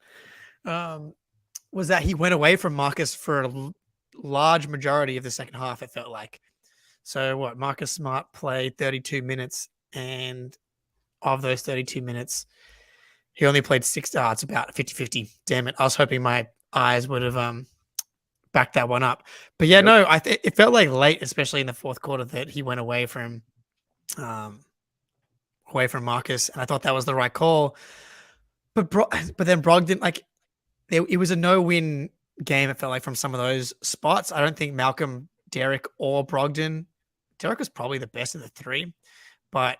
Was that he went away from Marcus for a large majority of the second half, it felt like. So what, Marcus Smart played 32 minutes, and of those 32 minutes, he only played 6 darts, about 50-50. Damn it. I was hoping my eyes would have backed that one up. But yeah, no, it felt like late, especially in the fourth quarter, that he went away from Marcus, and I thought that was the right call. But then Brogdon, like, it was a no-win game, it felt like, from some of those spots. I don't think Malcolm, Derek, or Brogdon. Derek was probably the best of the three, but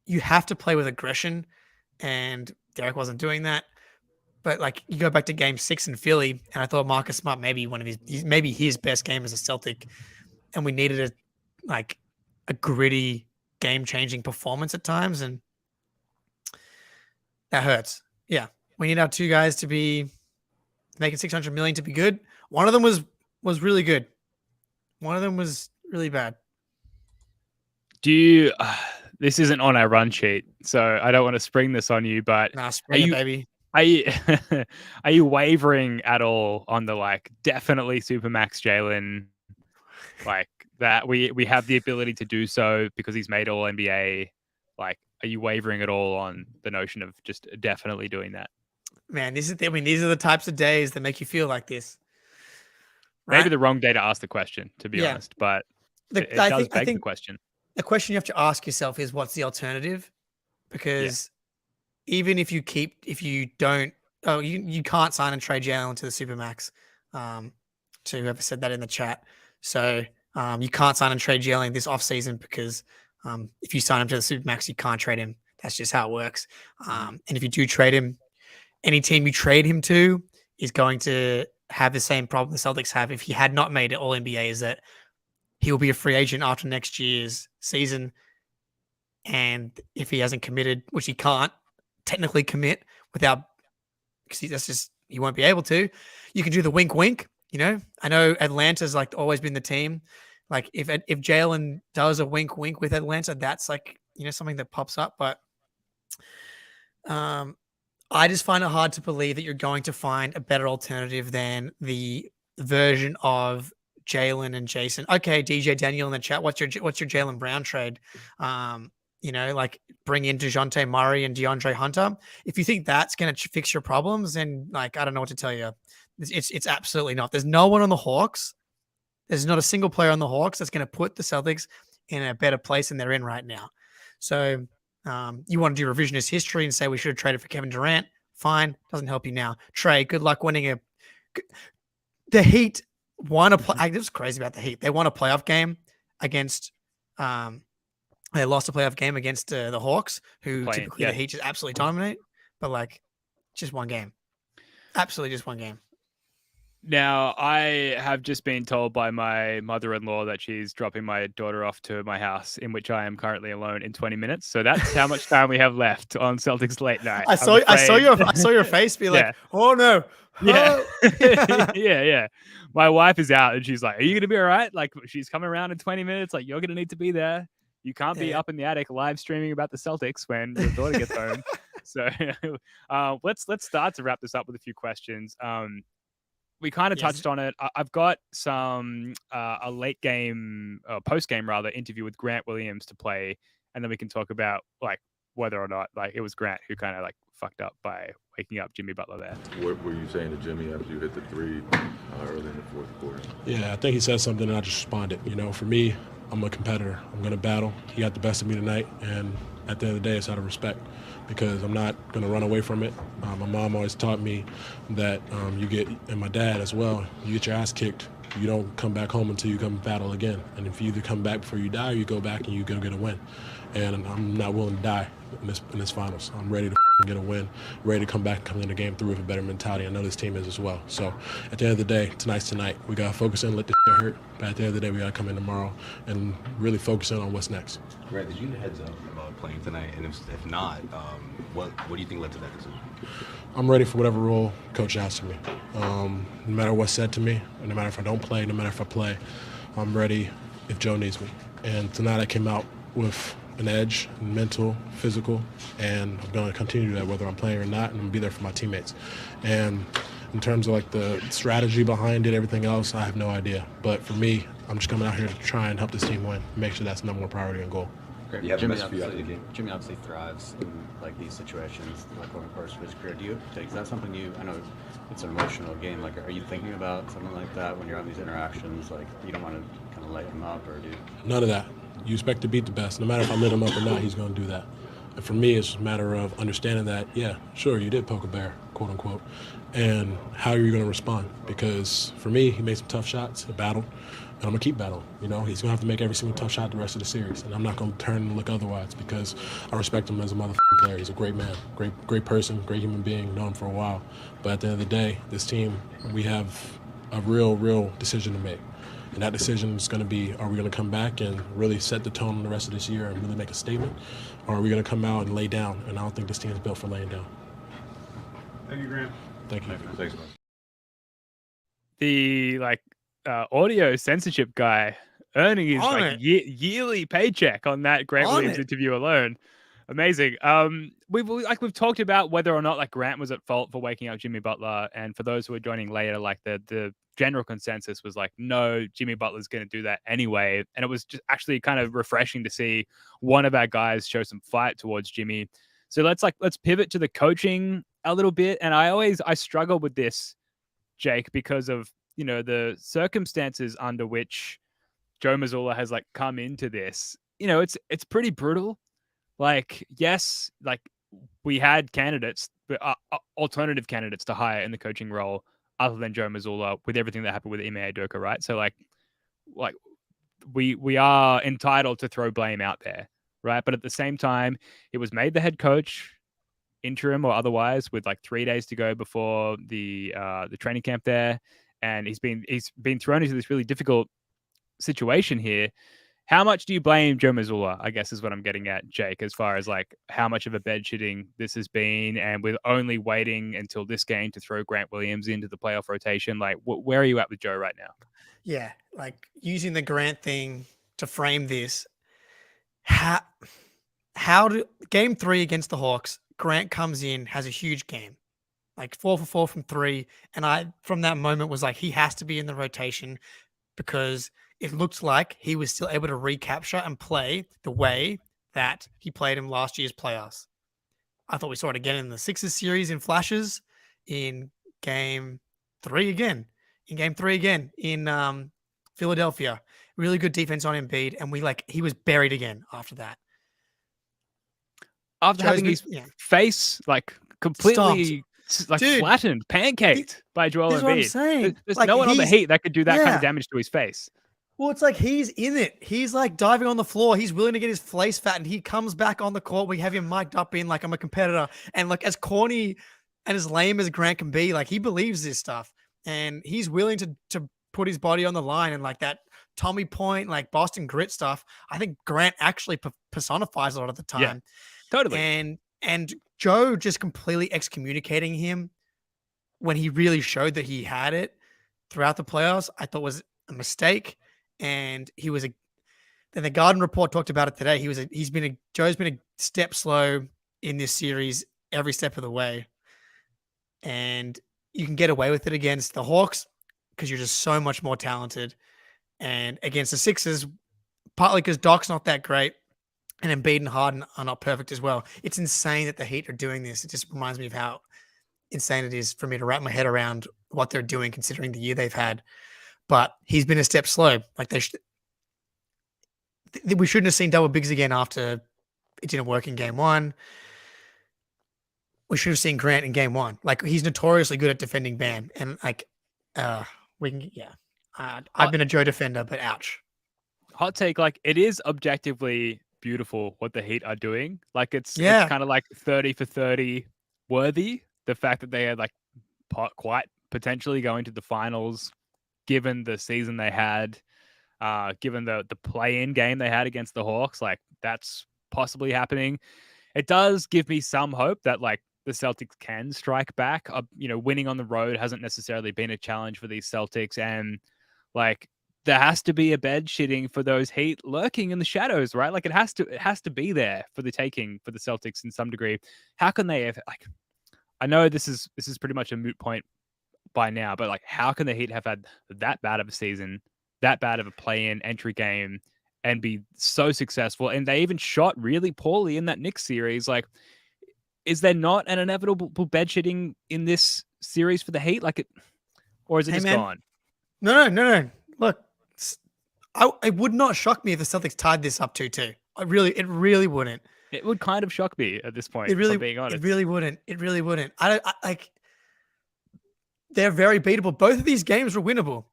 you have to play with aggression, and Derek wasn't doing that. But like you go back to game 6 in Philly, and I thought Marcus Smart maybe his best game as a Celtic, and we needed a gritty, game-changing performance at times, and that hurts. Yeah, we need our two guys to be making $600 million to be good. One of them was really good. One of them was really bad. This isn't on our run sheet, so I don't want to spring this on you, but spring it, baby. Are you wavering at all on the like definitely Supermax Jalen, like that we have the ability to do so because he's made all NBA? Like, are you wavering at all on the notion of just definitely doing that? Man, these are the types of days that make you feel like this. Right? Maybe the wrong day to ask the question, to be honest, but it does beg the question. The question you have to ask yourself is, what's the alternative? Because even if you can't sign and trade Jalen to the Supermax, to whoever said that in the chat. So you can't sign and trade Jalen this offseason because if you sign him to the Supermax, you can't trade him. That's just how it works. And if you do trade him, any team you trade him to is going to have the same problem the Celtics have if he had not made it all NBA, is that he will be a free agent after next year's season. And if he hasn't committed, which he can't technically commit because he won't be able to, you can do the wink, wink. You know, I know Atlanta's like always been the team. Like if Jalen does a wink, wink with Atlanta, that's like, you know, something that pops up. But I just find it hard to believe that you're going to find a better alternative than the version of Jalen and Jason. Okay, DJ Daniel in the chat, what's your Jalen Brown trade? You know, like bring in DeJounte Murray and DeAndre Hunter. If you think that's going to fix your problems, then like, I don't know what to tell you. It's absolutely not. There's no one on the Hawks. There's not a single player on the Hawks that's going to put the Celtics in a better place than they're in right now. So you want to do revisionist history and say we should have traded for Kevin Durant. Fine. Doesn't help you now. Trey, good luck winning the Heat won it was crazy about the Heat. They won a playoff game against they lost a playoff game against the Hawks, who typically the Heat just absolutely dominate. But like, just one game. Absolutely just one game. Now, I have just been told by my mother-in-law that she's dropping my daughter off to my house, in which I am currently alone, in 20 minutes. So that's how much time we have left on Celtics Late Night. I saw your face be like, oh no. Yeah. yeah. My wife is out and she's like, are you going to be all right? Like, she's coming around in 20 minutes. Like, you're going to need to be there. You can't be Yeah. up in the attic live streaming about the Celtics when your daughter gets home. So let's start to wrap this up with a few questions. We kind of Yes. touched on it. I've got some a late game, post game rather, interview with Grant Williams to play, and then we can talk about like whether or not like it was Grant who kind of like fucked up by waking up Jimmy Butler there. What were you saying to Jimmy after you hit the three early in the fourth quarter? Yeah, I think he said something and I just responded. You know, for me, I'm a competitor. I'm going to battle. He got the best of me tonight, and at the end of the day, it's out of respect because I'm not going to run away from it. My mom always taught me that you get, and my dad as well, you get your ass kicked. You don't come back home until you come battle again. And if you either come back before you die or you go back and you go get a win. And I'm not willing to die in this finals. I'm ready to get a win, ready to come back and come into game 3 with a better mentality. I know this team is as well. So at the end of the day, tonight's tonight. We got to focus in, let this shit hurt. But at the end of the day, we got to come in tomorrow and really focus in on what's next. Grant, did you get a heads up about playing tonight? And if not, what do you think led to that decision? I'm ready for whatever role coach asks of me. No matter what's said to me, no matter if I don't play, no matter if I play, I'm ready if Joe needs me. And tonight I came out with an edge, mental, physical, and I'm going to continue to do that whether I'm playing or not, and I'm going to be there for my teammates. And in terms of like the strategy behind it, everything else, I have no idea. But for me, I'm just coming out here to try and help this team win, make sure that's the number one priority and goal. Great. Yeah, Jimmy Jimmy obviously thrives in like these situations, like over the course of his career. Is that something I know it's an emotional game. Like, are you thinking about something like that when you're on these interactions? Like, you don't want to kind of light him up, or do you? None of that. You expect to beat the best. No matter if I lit him up or not, he's going to do that. And for me, it's just a matter of understanding that, yeah, sure, you did poke a bear, quote unquote, and how are you going to respond? Because for me, he made some tough shots, a battle, and I'm going to keep battling. You know, he's going to have to make every single tough shot the rest of the series, and I'm not going to turn and look otherwise because I respect him as a motherfucking player. He's a great man, great person, great human being, known him for a while. But at the end of the day, this team, we have a real decision to make. And that decision is going to be, are we going to come back and really set the tone the rest of this year and really make a statement? Or are we going to come out and lay down? And I don't think this team is built for laying down. Thank you, Graham. Thank you. Thanks, man. The audio censorship guy earning his yearly paycheck on that Grant Williams interview alone. Amazing. We've talked about whether or not like Grant was at fault for waking up Jimmy Butler, and for those who are joining later, like the general consensus was like, no, Jimmy Butler's going to do that anyway. And it was just actually kind of refreshing to see one of our guys show some fight towards Jimmy. So let's pivot to the coaching a little bit. And I struggle with this, Jake, because of, you know, the circumstances under which Joe Mazzulla has like come into this. You know, it's pretty brutal. Like, yes, like we had candidates, but alternative candidates to hire in the coaching role other than Joe Mazzulla with everything that happened with Ime Udoka, right? So like we are entitled to throw blame out there, right? But at the same time, he was made the head coach, interim or otherwise, with like 3 days to go before the training camp there, and he's been thrown into this really difficult situation here. How much do you blame Joe Mazzulla, I guess is what I'm getting at, Jake, as far as like how much of a bed shitting this has been, and with only waiting until this game to throw Grant Williams into the playoff rotation? Like, where are you at with Joe right now? Yeah, like using the Grant thing to frame this. Game 3 against the Hawks, Grant comes in, has a huge game, like 4 for 4 from 3. And I, from that moment, was like, he has to be in the rotation because it looked like he was still able to recapture and play the way that he played in last year's playoffs. I thought we saw it again in the Sixers series in flashes, in game 3 again, in Philadelphia. Really good defense on Embiid, and he was buried again after that. After having his face like completely flattened, pancaked by Joel Embiid. What I'm saying. There's no one on the Heat that could do that kind of damage to his face. Well, it's like he's in it. He's like diving on the floor. He's willing to get his face fattened. He comes back on the court. We have him mic'd up being like, I'm a competitor. And like as corny and as lame as Grant can be, like he believes this stuff. And he's willing to put his body on the line, and like that Tommy Point, like Boston grit stuff. I think Grant actually personifies a lot of the time. Yeah, totally. And Joe just completely excommunicating him when he really showed that he had it throughout the playoffs, I thought was a mistake. And he was Then the Garden Report talked about it today. Joe's been a step slow in this series every step of the way. And you can get away with it against the Hawks because you're just so much more talented. And against the Sixers, partly because Doc's not that great and Embiid and Harden are not perfect as well. It's insane that the Heat are doing this. It just reminds me of how insane it is for me to wrap my head around what they're doing considering the year they've had. But he's been a step slow. Like we shouldn't have seen double bigs again after it didn't work in game one. We should have seen Grant in game one. Like he's notoriously good at defending Bam. And like, I've been a Joe defender, but ouch. Hot take, like it is objectively beautiful what the Heat are doing. Like it's kind of like 30 for 30 worthy. The fact that they are like quite potentially going to the finals, given the season they had, given the play-in game they had against the Hawks, like that's possibly happening. It does give me some hope that like the Celtics can strike back. Winning on the road hasn't necessarily been a challenge for these Celtics, and like there has to be a bed shitting for those Heat lurking in the shadows, right? Like it has to be there for the taking for the Celtics in some degree. How can they have like? I know this is pretty much a moot point by now, but like how can the Heat have had that bad of a season, that bad of a play-in entry game, and be so successful? And they even shot really poorly in that Knicks series. Like, is there not an inevitable bed shitting in this series for the Heat? Like, or is it gone? No. Look, it would not shock me if the Celtics tied this up 2-2. It really wouldn't. It would kind of shock me at this point. If I'm being honest. It really wouldn't. I like. They're very beatable. Both of these games are winnable.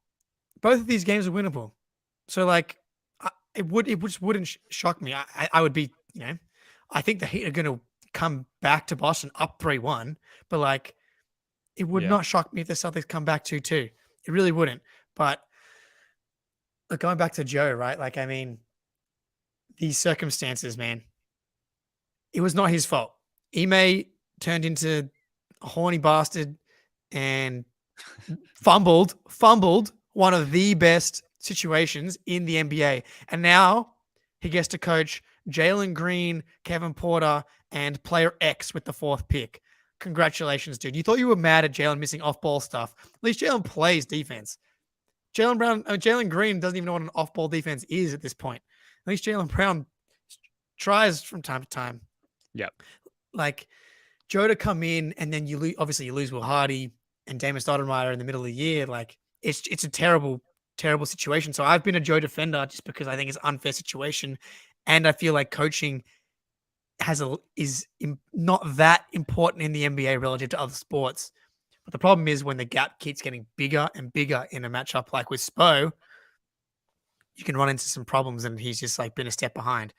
So like, it just wouldn't shock me. I would be, I think the Heat are going to come back to Boston up 3-1, but like, it would not shock me if the Celtics come back 2-2. It really wouldn't. But look, going back to Joe, right? Like, I mean, these circumstances, man, it was not his fault. Ime turned into a horny bastard and fumbled one of the best situations in the NBA. And now he gets to coach Jalen Green, Kevin Porter, and player X with the 4th pick. Congratulations, dude. You thought you were mad at Jalen missing off-ball stuff. At least Jalen plays defense. Jalen Green doesn't even know what an off-ball defense is at this point. At least Jalen Brown tries from time to time. Yep. Like, Joe to come in and then you lose Will Hardy and Damon Stoudemire in the middle of the year. Like, it's a terrible, terrible situation. So I've been a Joe defender just because I think it's an unfair situation. And I feel like coaching is not that important in the NBA relative to other sports. But the problem is when the gap keeps getting bigger and bigger in a matchup like with Spo, you can run into some problems, and he's just like been a step behind.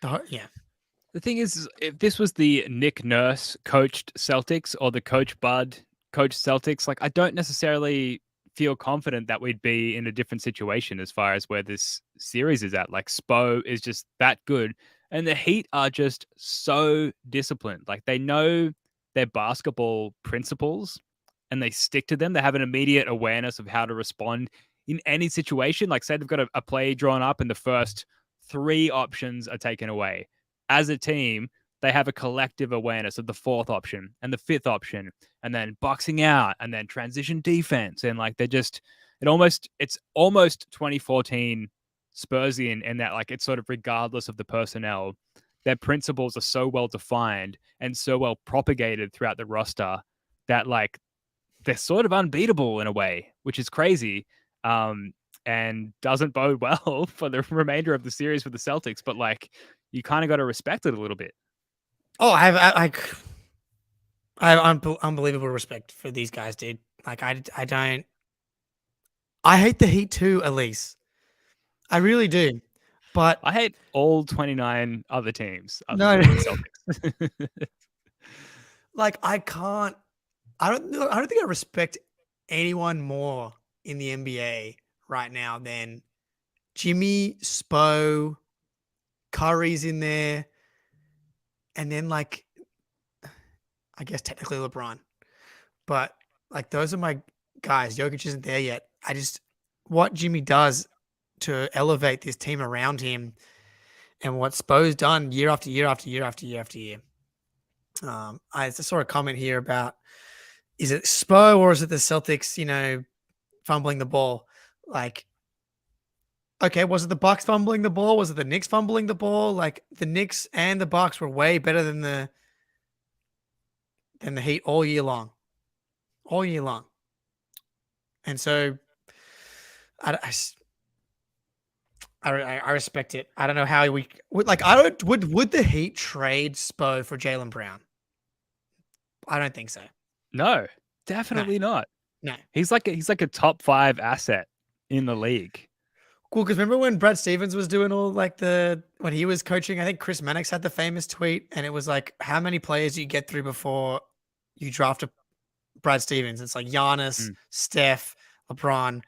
The thing is, if this was the Nick Nurse coached Celtics or the Coach Bud coached Celtics, like I don't necessarily feel confident that we'd be in a different situation as far as where this series is at. Like Spo is just that good. And the Heat are just so disciplined. Like they know their basketball principles and they stick to them. They have an immediate awareness of how to respond in any situation. Like say they've got a play drawn up and the first 3 options are taken away. As a team, they have a collective awareness of the 4th option and the 5th option, and then boxing out and then transition defense. And like, it's almost 2014 Spursian in that like, it's sort of regardless of the personnel, their principles are so well defined and so well propagated throughout the roster that like, they're sort of unbeatable in a way, which is crazy. And doesn't bode well for the remainder of the series for the Celtics, but like, you kind of got to respect it a little bit. Oh, I have unbelievable respect for these guys, dude. Like I hate the Heat too, Elise. I really do. But I hate all 29 other teams. No, the Celtics. Like I don't think I respect anyone more in the NBA right now than Jimmy, Spo, Curry's in there. And then, like, I guess technically LeBron. But, like, those are my guys. Jokic isn't there yet. What Jimmy does to elevate this team around him, and what Spo's done year after year after year after year after year. I saw a comment here about, is it Spo or is it the Celtics, fumbling the ball? Like, okay, was it the Bucks fumbling the ball? Was it the Knicks fumbling the ball? Like, the Knicks and the Bucks were way better than the Heat all year long. And so I respect it. I don't know how we would would the Heat trade Spo for Jalen Brown? I don't think so. No, definitely not. No. He's like a top 5 asset in the league. Cool, because remember when Brad Stevens was doing all when he was coaching, I think Chris Mannix had the famous tweet, and it was like, how many players do you get through before you draft a Brad Stevens? It's like Giannis, Steph, LeBron,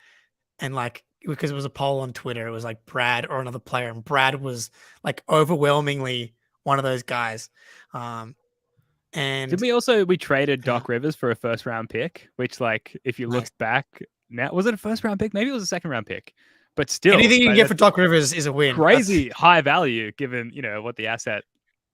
and because it was a poll on Twitter, it was like Brad or another player, and Brad was like overwhelmingly one of those guys. And did we traded Doc Rivers for a first round pick, which if you look back now, was it a first round pick? Maybe it was a second round pick, but still anything you can get for Doc Rivers is a win. Crazy high value given, what the asset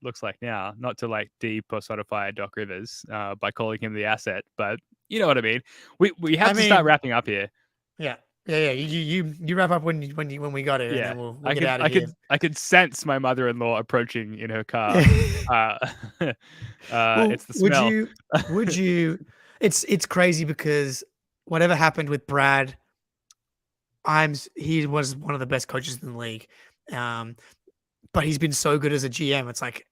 looks like now, not to de-personify Doc Rivers by calling him the asset, but you know what I mean? We have to start wrapping up here. Yeah. You wrap up when we got it, and then we'll get out of here. I could sense my mother-in-law approaching in her car. It's the smell. Would you? It's crazy because whatever happened with Brad, he was one of the best coaches in the league, but he's been so good as a GM. It's like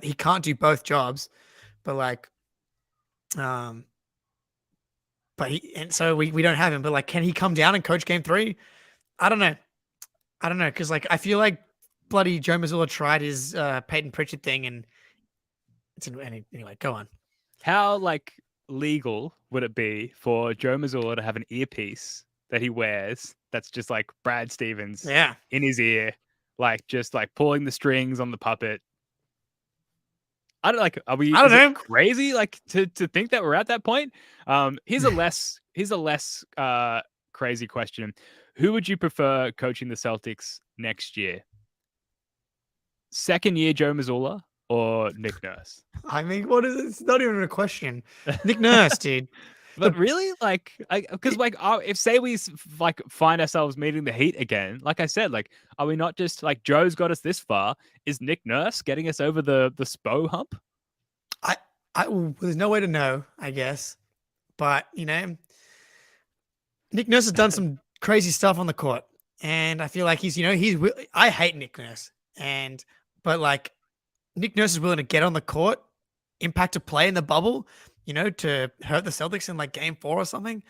he can't do both jobs, but so we don't have him. But can he come down and coach Game 3? I don't know, because I feel like bloody Joe Mazzulla tried his Peyton Pritchard thing, and anyway, go on. How legal would it be for Joe Mazzulla to have an earpiece that he wears that's just like Brad Stevens in his ear, just pulling the strings on the puppet? I don't are we? I don't know. Crazy to think that we're at that point. Here's a less crazy question. Who would you prefer coaching the Celtics next year? Second year Joe Mazzulla or Nick Nurse? I mean, what is it? It's not even a question. Nick Nurse, dude. But really, because if say we find ourselves meeting the Heat again, like I said, are we not just Joe's got us this far? Is Nick Nurse getting us over the Spo hump? There's no way to know, I guess, but Nick Nurse has done some crazy stuff on the court, and I feel like I hate Nick Nurse, but Nick Nurse is willing to get on the court, impact a play in the bubble, to hurt the Celtics in Game 4 or something.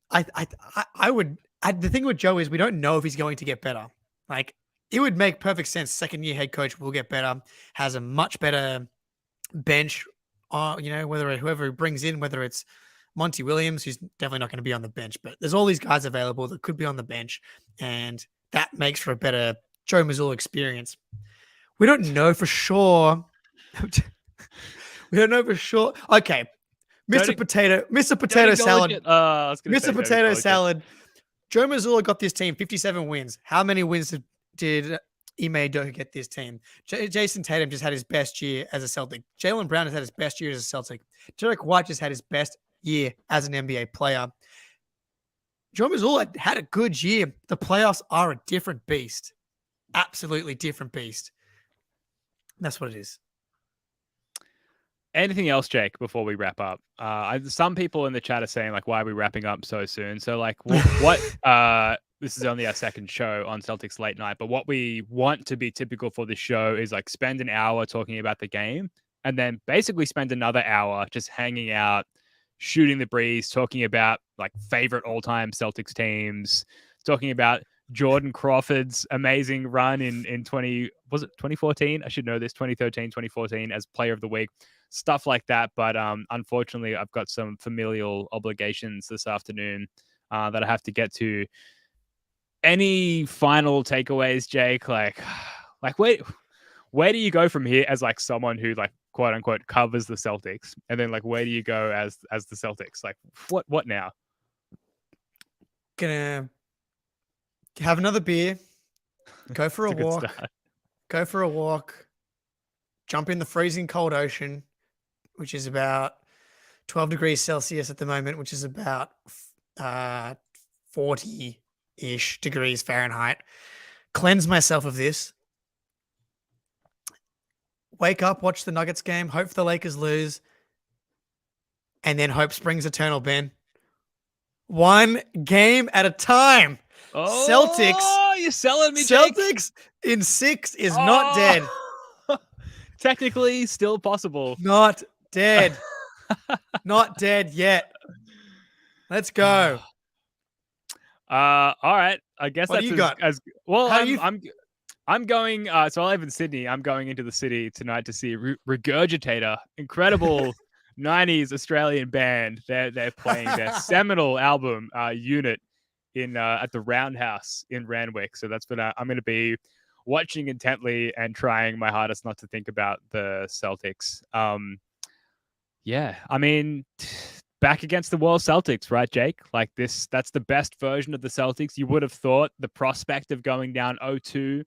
I would. The thing with Joe is we don't know if he's going to get better. It would make perfect sense. Second year head coach will get better, has a much better bench. Whether whoever he brings in, whether it's Monty Williams, who's definitely not going to be on the bench, but there's all these guys available that could be on the bench, and that makes for a better Joe Mazzulla experience. We don't know for sure. We don't know for sure. Okay, Mr. Potato Salad. Mr. Potato Salad. Joe Mazzulla got this team 57 wins. How many wins did Ime Udoka get this team? Jason Tatum just had his best year as a Celtic. Jalen Brown has had his best year as a Celtic. Derek White just had his best year as an NBA player. Joe Mazzulla had a good year. The playoffs are a different beast. Absolutely different beast. That's what it is. Anything else, Jake, before we wrap up? Some people in the chat are saying, why are we wrapping up so soon? So, what this is only our second show on Celtics Late Night, but what we want to be typical for this show is spend an hour talking about the game and then basically spend another hour just hanging out, shooting the breeze, talking about favorite all-time Celtics teams, talking about Jordan Crawford's amazing run in 2014? I should know this, 2013, 2014 as player of the week, stuff like that. But unfortunately, I've got some familial obligations this afternoon that I have to get to. Any final takeaways, Jake? Where do you go from here as someone who quote unquote covers the Celtics, and then where do you go as the Celtics? What now? Gonna have another beer, go for a It's a good walk, start. go for a walk, jump in the freezing cold ocean, which is about 12 degrees Celsius at the moment, which is about 40-ish degrees Fahrenheit. Cleanse myself of this. Wake up, watch the Nuggets game, hope the Lakers lose, and then hope springs eternal, Ben. One game at a time. Oh, you're selling me, Jake. Celtics in 6 is not dead. Technically, still possible. Not dead. Not dead yet. Let's go. All right. I guess What that's do you got? as well. How do you- I'm going. So I live in Sydney. I'm going into the city tonight to see Regurgitator, incredible '90s Australian band. They're playing their seminal album, Unit, in at the Roundhouse in Randwick. So that's what I'm going to be watching intently and trying my hardest not to think about the Celtics. Yeah, I mean, back against the World Celtics, right, Jake? Like that's the best version of the Celtics. You would have thought the prospect of going down 0-2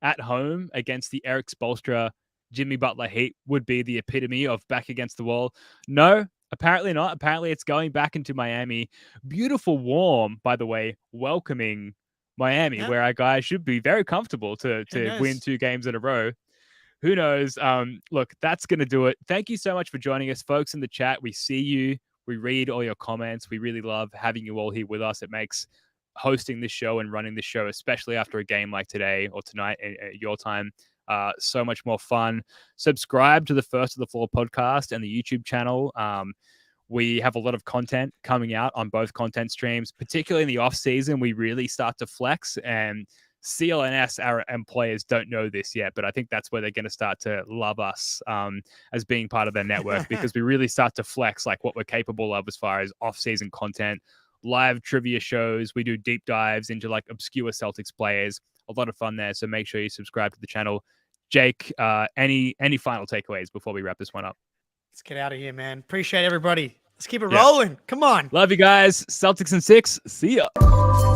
at home against the Eric Spoelstra, Jimmy Butler Heat would be the epitome of back against the wall. No, apparently not. Apparently it's going back into Miami. Beautiful, warm, by the way, welcoming Miami, where our guys should be very comfortable to win 2 games in a row. Who knows? Look, that's going to do it. Thank you so much for joining us, folks, in the chat. We see you. We read all your comments. We really love having you all here with us. It makes hosting this show and running this show, especially after a game like today or tonight at your time, so much more fun. Subscribe to the First of the Floor podcast and the YouTube channel. We have a lot of content coming out on both content streams, particularly in the off season. We really start to flex, and CLNS, our employers, don't know this yet, but I think that's where they're going to start to love us as being part of their network, because we really start to flex like what we're capable of as far as off-season content, live trivia shows. We do deep dives into like obscure Celtics players. A lot of fun there. So make sure you subscribe to the channel. Jake, any final takeaways before we wrap this one up? Let's get out of here, man. Appreciate everybody. Let's keep it rolling. Come on. Love you guys. Celtics in 6. See ya.